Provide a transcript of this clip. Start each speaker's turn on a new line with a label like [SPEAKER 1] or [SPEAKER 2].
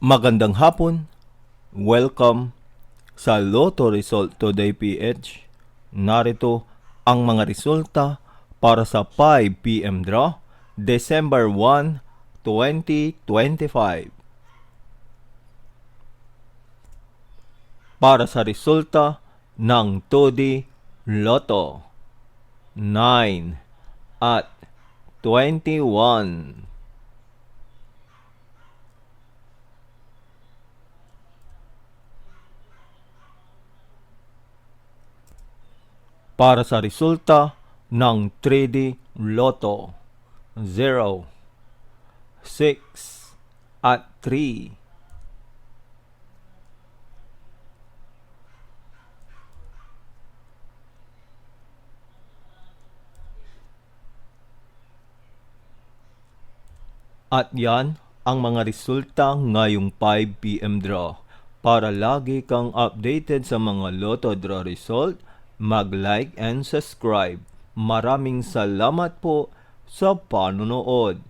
[SPEAKER 1] Magandang hapon. Welcome sa Lotto Result Today PH. Narito ang mga resulta para sa 5 PM draw, December 1, 2025. Para sa resulta ng 2D Lotto, 9 at 21. Para sa resulta ng 3D Lotto, 0, 6 at 3. At yan ang mga resulta ngayong 5 PM draw. Para lagi kang updated sa mga Lotto draw result, mag-like and subscribe. Maraming salamat po sa panonood.